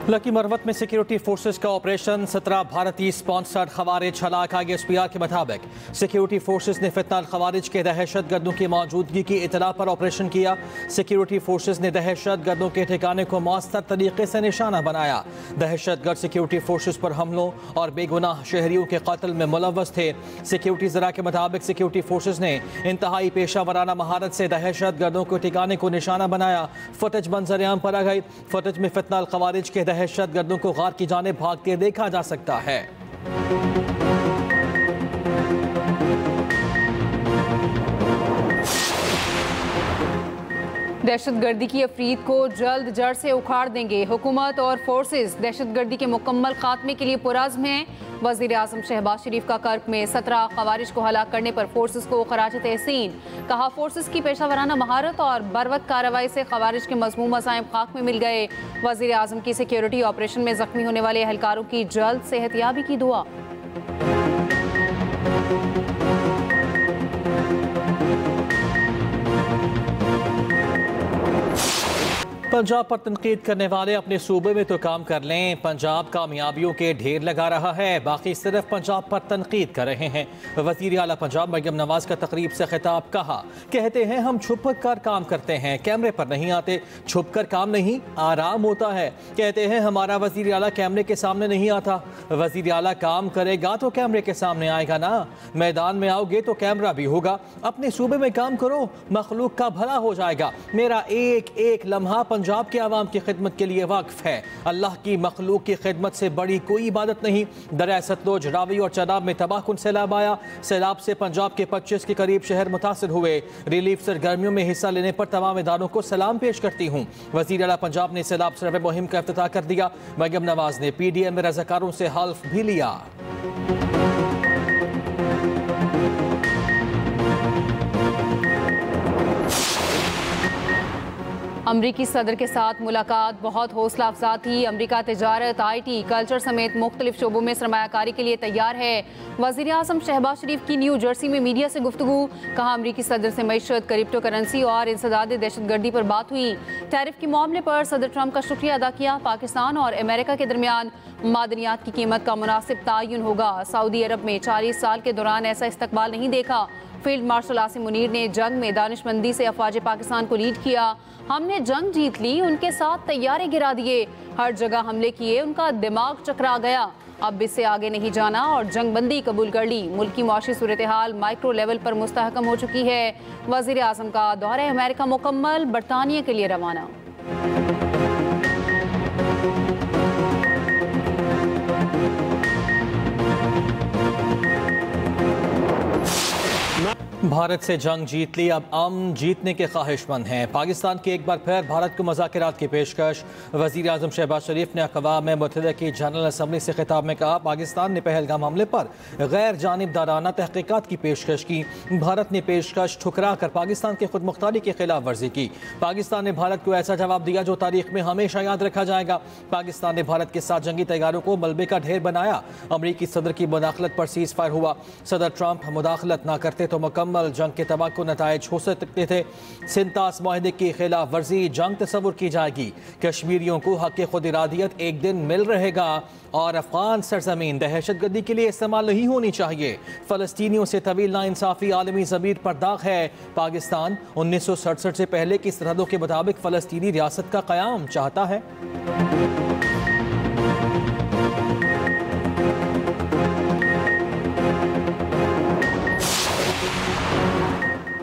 Lucky Marwat में security forces का operation 17 भारतीय स्पॉन्सर्ड खवारिज हलाक। ISPR के मुताबिक सिक्योरिटी फोर्सेस ने फितनाल खवारिज के दहशत गर्दों की मौजूदगी की इतला पर ऑपरेशन किया। सिक्योरिटी फोर्सेस ने दहशत गर्दों के ठिकाने को मौसर तरीके से निशाना बनाया। दहशत गर्द सिक्योरिटी फोर्सेस पर हमलों और बेगुनाह शहरियों के कत्ल में मुलव्वस थे। सिक्योरिटी जरा के मुताबिक सिक्योरिटी फोर्सेस ने इंतहाई पेशा वराना महारत से दहशत गर्दों के ठिकाने को निशाना बनाया। फुटेज मंजर-ए-आम पर आ गई। फुटेज में फितनाल खवारिज के दहशत गर्दों को गार की जानिब भागते देखा जा सकता है। दहशतगर्दी की अफरीद को जल्द जड़ से उखाड़ देंगे। हुकूमत और फोर्सेस दहशतगर्दी के मुकम्मल खात्मे के लिए पुरज़्म हैं। वज़ीर आज़म शहबाज शरीफ का कर्क में 17 खवारिज को हलाक करने पर फोर्सेस को खराज तहसीन। कहा, फोर्सेस की पेशा वराना महारत और बरवक्त कार्रवाई से खवारिज के मज़मूम मसाइब खाक में मिल गए। वज़ीर आज़म की सिक्योरिटी ऑपरेशन में जख्मी होने वाले एहलकारों की जल्द सेहतयाबी की दुआ। पंजाब पर तनकीद करने वाले अपने सूबे में तो काम कर लें। पंजाब कामयाबियों के ढेर लगा रहा है, बाकी सिर्फ पंजाब पर तनकीद कर रहे हैं। वज़ीर आला पंजाब मरियम नवाज का तकरीब से खिताब। कहा, कहते हैं हम छुप कर काम करते हैं, कैमरे पर नहीं आते। छुप कर काम नहीं, आराम होता है। कहते हैं हमारा वज़ीर आला कैमरे के सामने नहीं आता। वज़ीर आला काम करेगा तो कैमरे के सामने आएगा ना। मैदान में आओगे तो कैमरा भी होगा। अपने सूबे में काम करो, मखलूक का भला हो जाएगा। मेरा एक एक लम्हा पंजाब के आवाम की खिदमत के लिए वाक़िफ़ है। अल्लाह की मखलूक की खिदमत से बड़ी कोई इबादत नहीं। दरिया सतलुज, रावी और चनाब में तबाहकुन सैलाब आया। सैलाब से पंजाब के 25 के करीब शहर मुतासिर हुए। रिलीफ सरगर्मियों में हिस्सा लेने पर तमाम इदारों को सलाम पेश करती हूँ। वज़ीर आला पंजाब ने सैलाब सर्वे मुहिम का इफ्तिताह कर दिया। मरियम नवाज ने PDM में रज़ाकारों से हल्फ भी लिया। अमरीकी सदर के साथ मुलाकात बहुत हौसला अफजा थी। अमरीका तिजारत, IT, कल्चर समेत मुख्तलिफ शोबों में सरमायाकारी के लिए तैयार है। वज़ीर आज़म शहबाज शरीफ की न्यू जर्सी में मीडिया से गुफ्तगू। कहा, अमरीकी सदर से मईशत, क्रिप्टो करेंसी और इंसदाद दहशतगर्दी पर बात हुई। टैरिफ के मामले पर सदर ट्रंप का शुक्रिया अदा किया। पाकिस्तान और अमेरिका के दरमियान मादनियात की कीमत का मुनासिब तयन होगा। सऊदी अरब में 40 साल के दौरान ऐसा इस्तकबाल नहीं देखा। फील्ड मार्शल आसिम मुनीर ने जंग में दानिशमंदी से अफवाज पाकिस्तान को लीड किया। हमने जंग जीत ली, उनके साथ तैयारे गिरा दिए, हर जगह हमले किए, उनका दिमाग चकरा गया। अब इससे आगे नहीं जाना और जंग बंदी कबूल कर ली। मुल्क की मुआशी सूरत हाल माइक्रो लेवल पर मुस्तहकम हो चुकी है। वज़ीर आज़म का दौरा अमेरिका मुकम्मल, बरतानिया के लिए रवाना। भारत से जंग जीत ली, अब अमन जीतने के ख्वाहिशमंद हैं। पाकिस्तान की एक बार फिर भारत को मुज़ाकरात की पेशकश। वज़ीर आज़म शहबाज शरीफ ने अक़वाम मुत्तहिदा की जनरल असम्बली से खिताब में कहा, पाकिस्तान ने पहलगाम हमले पर गैर जानिबदाराना तहक़ीक़ात की पेशकश की। भारत ने पेशकश ठुकरा कर पाकिस्तान की खुद मुख्तारी की खिलाफ वर्जी की। पाकिस्तान ने भारत को ऐसा जवाब दिया जो तारीख में हमेशा याद रखा जाएगा। पाकिस्तान ने भारत के साथ जंगी तैयारों को मलबे का ढेर बनाया। अमरीकी सदर की मुदाखलत पर सीज़ फायर हुआ। सदर ट्रंप मुदाखलत न करते तो मुकम्मल जंग के तबाह को नताइज हो सकते थे। सिंतास माहिदे की खिलाफ वर्जी जंग तस्वुर की जाएगी। कश्मीरियों को हक खुद इरादियत एक दिन मिल रहेगा और अफगान सरजमीन दहशतगर्दी के लिए इस्तेमाल नहीं होनी चाहिए। फ़लस्तीनियों से तवील नाइंसाफ़ी आलमी ज़मीर पर दाग है। पाकिस्तान 1967 से पहले की सरहदों के मुताबिक फ़लस्तीनी रियासत का क़याम चाहता है।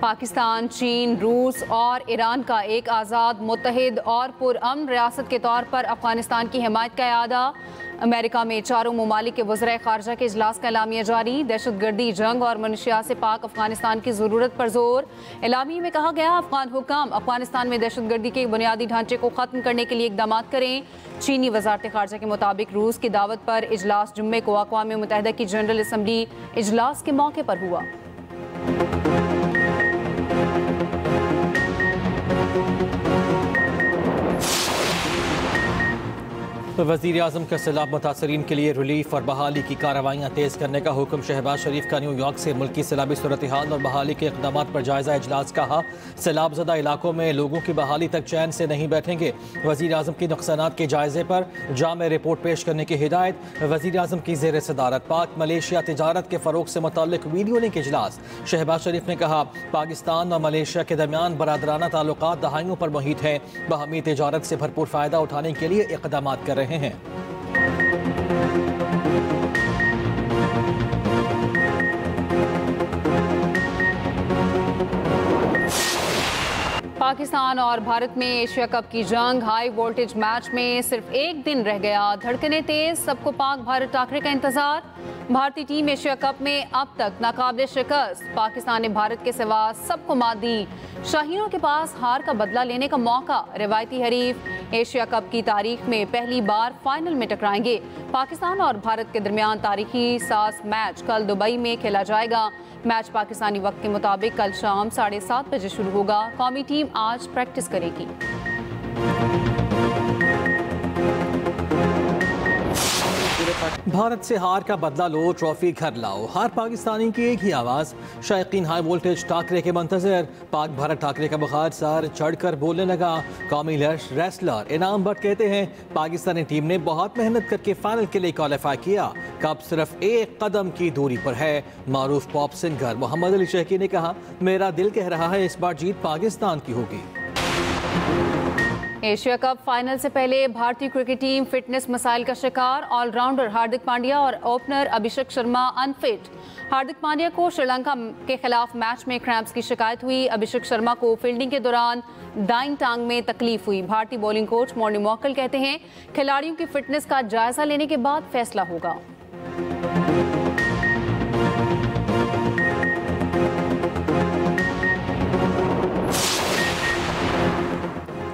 पाकिस्तान, चीन, रूस और ईरान का एक आज़ाद, मुत्तहिद और पुरअमन रियासत के तौर पर अफगानिस्तान की हिमायत का इरादा। अमेरिका में चारों ममालिक के वज़राए ख़ारजा के इजलास का एलामिया जारी। दहशतगर्दी, जंग और मनशियात से पाक अफगानिस्तान की ज़रूरत पर जोर। एलामिया में कहा गया, अफगान हुकाम अफगानिस्तान में दहशतगर्दी के बुनियादी ढांचे को ख़त्म करने के लिए इक़दाम करें। चीनी वज़ारत ख़ारजा के मुताबिक रूस की दावत पर इजलास जुम्मे को अक़वाम मुत्तहिदा की जनरल असम्बली इजलास के मौके पर हुआ। वज़ीर आज़म का सैलाब मुतासरीन के लिए रिलीफ और बहाली की कार्रवाइयाँ तेज़ करने का हुक्म। शहबाज शरीफ का न्यूयॉर्क से मुल्की सैलाबी सूरत हाल और बहाली के इक़दाम पर जायज़ा इजलास। कहा सैलाब ज़दा इलाकों में लोगों की बहाली तक चैन से नहीं बैठेंगे। वज़ीर आज़म की नुकसानात के जायज़े पर जाम रिपोर्ट पेश करने की हिदायत। वज़ीर आज़म की ज़ेर सदारत पाक मलेशिया तिजारत के फ़रोग़ से मुताल्लिक़ वीडियो लिंक इजलास। शहबाज शरीफ ने कहा पाकिस्तान और मलेशिया के दरमियान बरादराना ताल्लुकात दहाइयों पर मुहित हैं। बाहमी तिजारत से भरपूर फ़ायदा उठाने के लिए इक़दाम कर रहे हैं। पाकिस्तान और भारत में एशिया कप की जंग। हाई वोल्टेज मैच में सिर्फ एक दिन रह गया, धड़कनें तेज, सबको पाक भारत टाकरे का इंतजार। भारतीय टीम एशिया कप में अब तक नाकाबिले शिकस्त। पाकिस्तान ने भारत के सिवा सबको मात दी। शाहीनों के पास हार का बदला लेने का मौका। रिवायती हरीफ एशिया कप की तारीख में पहली बार फाइनल में टकराएंगे। पाकिस्तान और भारत के दरमियान तारीखी सास मैच कल दुबई में खेला जाएगा। मैच पाकिस्तानी वक्त के मुताबिक कल शाम 7:30 बजे शुरू होगा। कौमी टीम आज प्रैक्टिस करेगी। भारत से हार का बदला लो, ट्रॉफी घर लाओ, हर पाकिस्तानी की एक ही आवाज़। शायकीन हाई वोल्टेज टाकरे के मंतजर। पाक भारत टाकरे का बुखार सर चढ़कर बोलने लगा। कौमी रेसलर इनाम भट्ट कहते हैं पाकिस्तानी टीम ने बहुत मेहनत करके फाइनल के लिए क्वालिफाई किया, कप सिर्फ एक कदम की दूरी पर है। मारूफ पॉप सिंगर मोहम्मद अली शेखी ने कहा मेरा दिल कह रहा है इस बार जीत पाकिस्तान की होगी। एशिया कप फाइनल से पहले भारतीय क्रिकेट टीम फिटनेस मसाइल का शिकार। ऑलराउंडर हार्दिक पांड्या और ओपनर अभिषेक शर्मा अनफिट। हार्दिक पांड्या को श्रीलंका के खिलाफ मैच में क्रैम्प्स की शिकायत हुई। अभिषेक शर्मा को फील्डिंग के दौरान दाईं टांग में तकलीफ हुई। भारतीय बॉलिंग कोच मॉर्नी मॉकल कहते हैं खिलाड़ियों की फिटनेस का जायजा लेने के बाद फैसला होगा।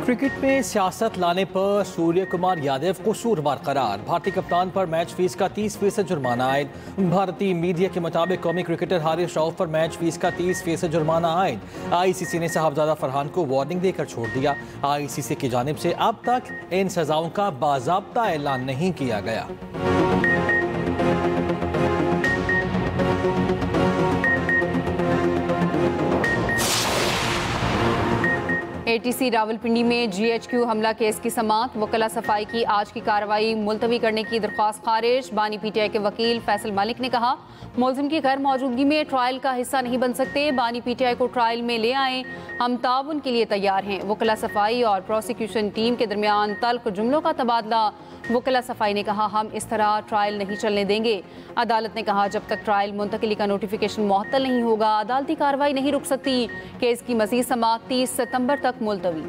क्रिकेट में सियासत लाने पर सूर्य कुमार यादव कसूरवार करार। भारतीय कप्तान पर मैच फीस का 30% जुर्माना आयद। भारतीय मीडिया के मुताबिक कौमी क्रिकेटर हारिस रऊफ पर मैच फीस का 30% जुर्माना आयद। आईसीसी ने साहबजादा फरहान को वार्निंग देकर छोड़ दिया। आईसीसी की जानिब से अब तक इन सजाओं का बाज़ाब्ता ऐलान नहीं किया गया। एटीसी रावलपिंडी में जीएचक्यू हमला केस की समाअत। वकला सफाई की आज की कार्रवाई मुलतवी करने की दरख्वास्त खारिज। बानी पीटीआई के वकील फैसल मालिक ने कहा मुलजिम की गैर मौजूदगी में ट्रायल का हिस्सा नहीं बन सकते। बानी पीटीआई को ट्रायल में ले आएं, हम ताउन के लिए तैयार हैं। वकला सफाई और प्रोसिक्यूशन टीम के दरमियान तल्ख जुमलों का तबादला। वकला सफाई ने कहा हम इस तरह ट्रायल नहीं चलने देंगे। अदालत ने कहा जब तक ट्रायल मुंतकिली का नोटिफिकेशन मुअत्तल नहीं होगा अदालती कार्रवाई नहीं रुक सकती। केस की मज़ीद समाअत 30 सितंबर तक मुलतवी।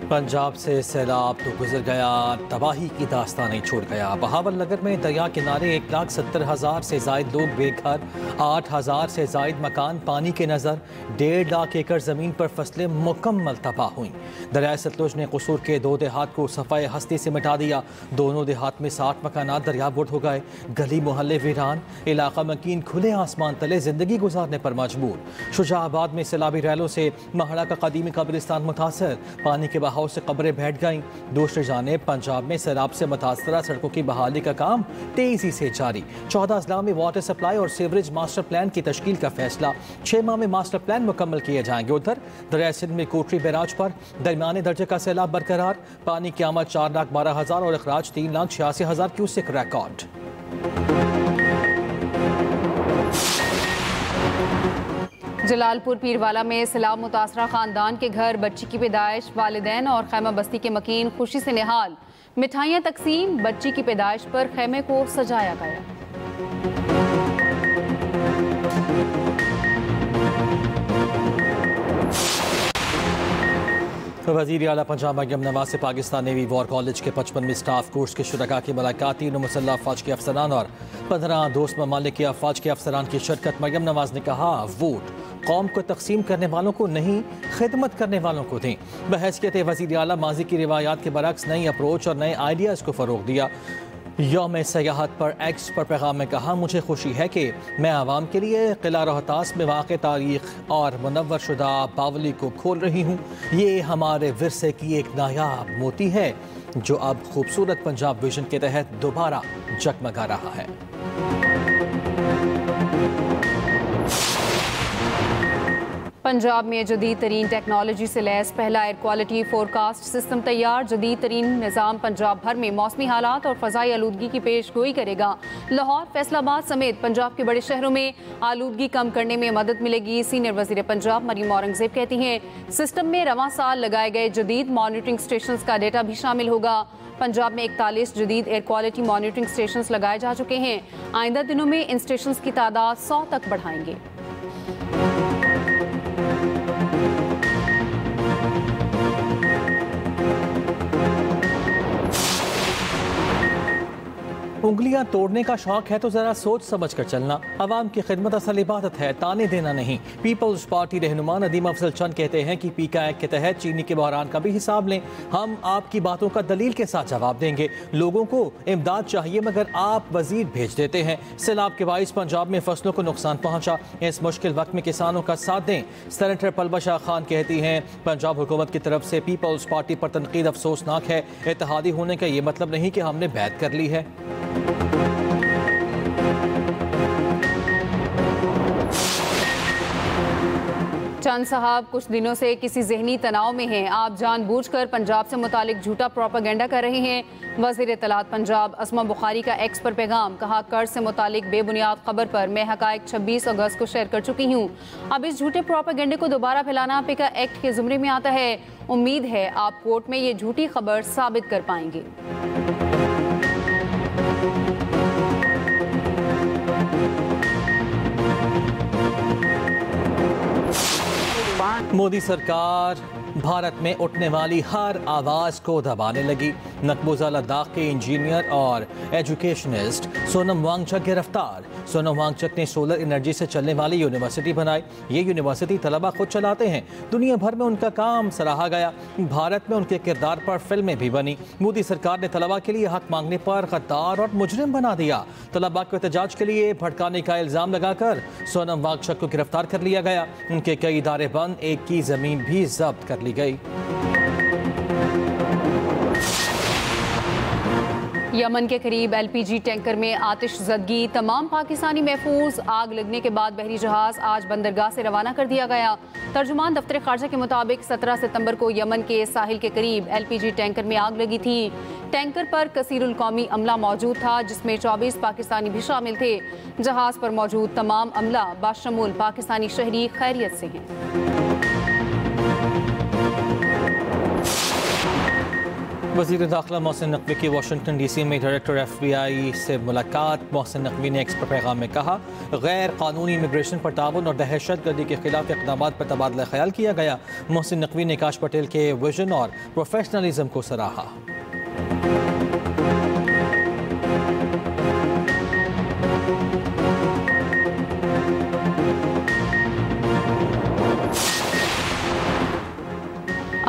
पंजाब से सैलाब तो गुजर गया, तबाही की दास्तान नहीं छोड़ गया। बहावल नगर में दरिया किनारे 1,70,000 से जायद लोग बेघर, 8,000 से जायद मकान पानी के नज़र। 1.5 लाख एकड़ ज़मीन पर फसलें मुकम्मल तबाह हुई। दरिया सतलुज ने कसूर के 2 देहात को सफ़ाए हस्ती से मिटा दिया। दोनों देहात में 60 मकानात दरियाबुर्द हो गए। गली मोहल्ले वीरान, इलाका मकीन खुले आसमान तले ज़िंदगी गुजारने पर मजबूर। शुजाआबाद में सैलाबी रैलों से महड़ा का कदीमी कब्रिस्तान मुतासर, पानी के बहाव से कब्रें बैठ गईं। दूसरी जानिब पंजाब में सैलाब से मुतासरा सड़कों की बहाली का काम तेजी से जारी। 14 अजला में वाटर सप्लाई और सीवरेज मास्टर प्लान की तश्कील का फैसला। 6 माह में मास्टर प्लान मुकम्मल किए जाएंगे। उधर दरिया सिंध में कोटरी बैराज पर दरमियाने दर्जे का सैलाब बरकरार। पानी की आमद 4,12,000 और अखराज 3,86,000 क्यूसेक रिकॉर्ड। जलालपुर पीरवाला में सैलाब मुतासरा खानदान के घर बच्ची की पैदाइश। वालिदैन और खैमा बस्ती के मकीन खुशी से निहाल। मिठाइयाँ तकसीम। बच्ची की पैदाइश पर खैमे को सजाया गया। वज़ीर आला पंजाब मरियम नवाज से पाकिस्तान नेवी वॉर कॉलेज के 55वें स्टाफ कोर्स के शुरका की मुलाकात। 3 मुसल्लह अफवाज के अफसरान और 15 दोस्त ममालिक के अफवाज के अफसरान की शिरकत। मरियम नवाज ने कहा वोट कौम को तकसीम करने वालों को नहीं, खिदमत करने वालों को दें। बहैसियत वज़ीर आला माजी की रिवायात के बरक्स नई अप्रोच और नए आइडियाज़ को फ़रोग दिया। यौम सयाहत पर एक्स पर पैगाम में कहा, मुझे खुशी है कि मैं आवाम के लिए किला रोहतास में वाक़ तारीख और मुनव्वर शुदा बावली को खोल रही हूँ। ये हमारे विरसे की एक नायाब मोती है जो अब खूबसूरत पंजाब विजन के तहत दोबारा जगमगा रहा है। पंजाब में जदीद तरीन टेक्नोलॉजी से लैस पहला एयर क्वालिटी फोरकास्ट सिस्टम तैयार। जदीद तरीन निज़ाम पंजाब भर में मौसमी हालात और फ़ज़ाई आलूदगी की पेश गोई करेगा। लाहौर, फैसलाबाद समेत पंजाब के बड़े शहरों में आलूदगी कम करने में मदद मिलेगी। सीनियर वज़ीर पंजाब मरीम औरंगज़ेब कहती हैं, सिस्टम में रवां साल लगाए गए जदीद मॉनिटरिंग स्टेशन का डेटा भी शामिल होगा। पंजाब में 41 जदीद एयर क्वालिटी मॉनिटरिंग स्टेशन लगाए जा चुके हैं। आइंदा दिनों में इन स्टेशन की तादाद 100 तक बढ़ाएंगे। उंगलियां तोड़ने का शौक है तो जरा सोच समझ कर चलना। अवाम की खिदमत असल इबादत है, ताने देना नहीं। पीपल्स पार्टी रहनुमा नदीम अफजल चंद कहते हैं कि पीका एक्ट के तहत चीनी के बहरान का भी हिसाब लें। हम आपकी बातों का दलील के साथ जवाब देंगे। लोगों को इमदाद चाहिए मगर आप वजीर भेज देते हैं। सैलाब के बाइस पंजाब में फसलों को नुकसान पहुंचा। इस मुश्किल वक्त में किसानों का साथ दें। सेनेटर पलबा शाह खान कहती हैं, पंजाब हुकूमत की तरफ से पीपल्स पार्टी पर तनकीद अफसोसनाक है। इत्तेहादी होने का ये मतलब नहीं कि हमने बैत कर ली है। चंद साहब कुछ दिनों से किसी जहनी तनाव में हैं। आप जानबूझकर पंजाब से मुतालिक झूठा प्रोपेगेंडा कर रहे हैं। वज़ीर इत्तलात पंजाब असमा बुखारी का एक्स पर पैगाम, कहा कर्ज से मुतालिक बेबुनियाद खबर पर मैं हकायक 26 अगस्त को शेयर कर चुकी हूँ। अब इस झूठे प्रोपेगेंडे को दोबारा फैलाना पिका एक्ट के ज़ुमरे में आता है। उम्मीद है आप कोर्ट में ये झूठी खबर साबित कर पाएंगे। मोदी सरकार भारत में उठने वाली हर आवाज़ को दबाने लगी। नकबोजा लद्दाख के इंजीनियर और एजुकेशनिस्ट सोनम वांगचक गिरफ्तार। सोनम वांगचक ने सोलर एनर्जी से चलने वाली यूनिवर्सिटी बनाई। ये यूनिवर्सिटी तलबा खुद चलाते हैं। दुनिया भर में उनका काम सराहा गया। भारत में उनके किरदार पर फिल्में भी बनी। मोदी सरकार ने तलबा के लिए हक मांगने पर गद्दार और मुजरिम बना दिया। तलबा को एहतजाज के लिए भड़काने का इल्ज़ाम लगाकर सोनम वांगचक को गिरफ्तार कर लिया गया। उनके कई इदारे बंद, एक की ज़मीन भी जब्त कर ली गई। यमन के करीब LPG टैंकर में आतिशज़दगी, तमाम पाकिस्तानी महफूज। आग लगने के बाद बहरी जहाज आज बंदरगाह से रवाना कर दिया गया। तर्जुमान दफ्तर खारजा के मुताबिक 17 सितंबर को यमन के साहिल के करीब LPG टैंकर में आग लगी थी। टैंकर पर कसीरुल कौमी अमला मौजूद था, जिसमें 24 पाकिस्तानी भी शामिल थे। जहाज पर मौजूद तमाम अमला बाशमूल पाकिस्तानी शहरी खैरियत से हैं। वज़ीर दाखिला मोहसिन नकवी की वाशिंगटन DC में डायरेक्टर FBI से मुलाकात। मोहसिन नकवी ने एक्स पर पैगाम में कहा, गैर कानूनी इमिग्रेशन पर ताउन और दहशत गर्दी के खिलाफ इक़दामात पर तबादला ख्याल किया गया। मोहसिन नकवी ने काश पटेल के विजन और प्रोफेशनलिज्म को सराहा।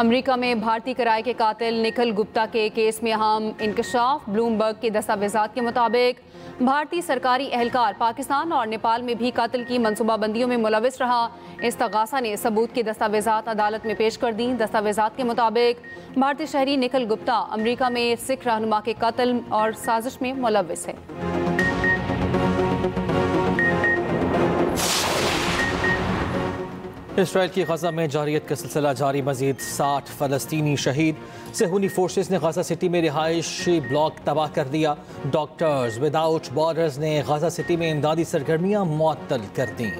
अमेरिका में भारतीय कराए के कातिल निखिल गुप्ता के केस में अहम इंकशाफ। ब्लूमबर्ग के दस्तावेजात के मुताबिक भारतीय सरकारी एहलकार पाकिस्तान और नेपाल में भी कत्ल की मनसूबाबंदियों में मुलविस रहा। इस्तगासा ने सबूत के दस्तावेजात अदालत में पेश कर दी। दस्तावेजात के मुताबिक भारतीय शहरी निखिल गुप्ता अमेरिका में सिख रहनुमा के कत्ल और साजिश में मुलविस है। इसराइल की गजा में जारियत का सिलसिला जारी। मजीद 60 फ़लस्तीनी शहीद। सेहूनी फोर्सेस ने गजा सिटी में रिहायशी ब्लॉक तबाह कर दिया। डॉक्टर्स विदाउट बॉर्डर्स ने गजा सिटी में इमदादी सरगर्मियां मुअत्तल कर दी।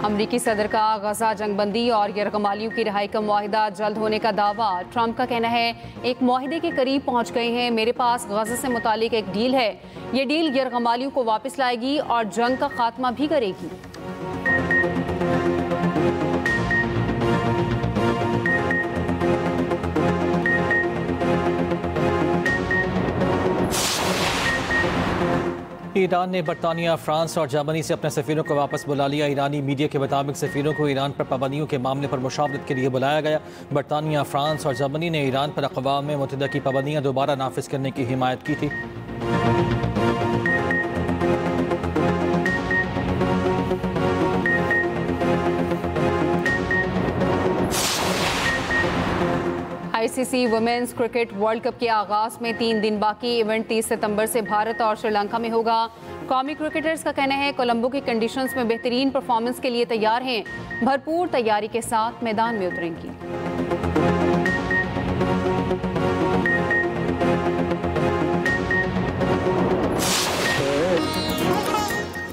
अमरीकी सदर का गजा जंगबंदी और यरगमालियों की रिहाई का मुआहिदा जल्द होने का दावा। ट्रंप का कहना है, एक मुआहिदे के करीब पहुंच गए हैं। मेरे पास गजा से मुतालिक एक डील है। ये डील यरगमालियों को वापस लाएगी और जंग का खात्मा भी करेगी। ईरान ने बरतानिया, फ्रांस और जर्मनी से अपने सफीरों को वापस बुला लिया। ईरानी मीडिया के मुताबिक सफीरों को ईरान पर पाबंदियों के मामले पर मुशावरत के लिए बुलाया गया। बरतानिया, फ्रांस और जर्मनी ने ईरान पर अक़वाम मुत्तहिदा की पाबंदियां दोबारा नाफिज करने की हिमायत की थी। ICC women's cricket world cup के आगाज में 3 दिन बाकी। इवेंट 30 सितंबर से भारत और श्रीलंका में होगा। कौमी क्रिकेटर्स का कहना है कोलंबो की कंडीशंस में बेहतरीन परफॉर्मेंस के लिए तैयार हैं। भरपूर तैयारी के साथ मैदान में उतरेंगी।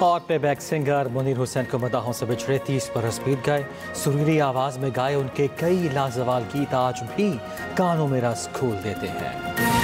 और प्लेबैक सिंगर मुनीर हुसैन को मदाहों से बिछड़े 30 बरस बीत गए। सुरीली आवाज में गाए उनके कई लाजवाल गीत आज भी कानों में रस खोल देते हैं।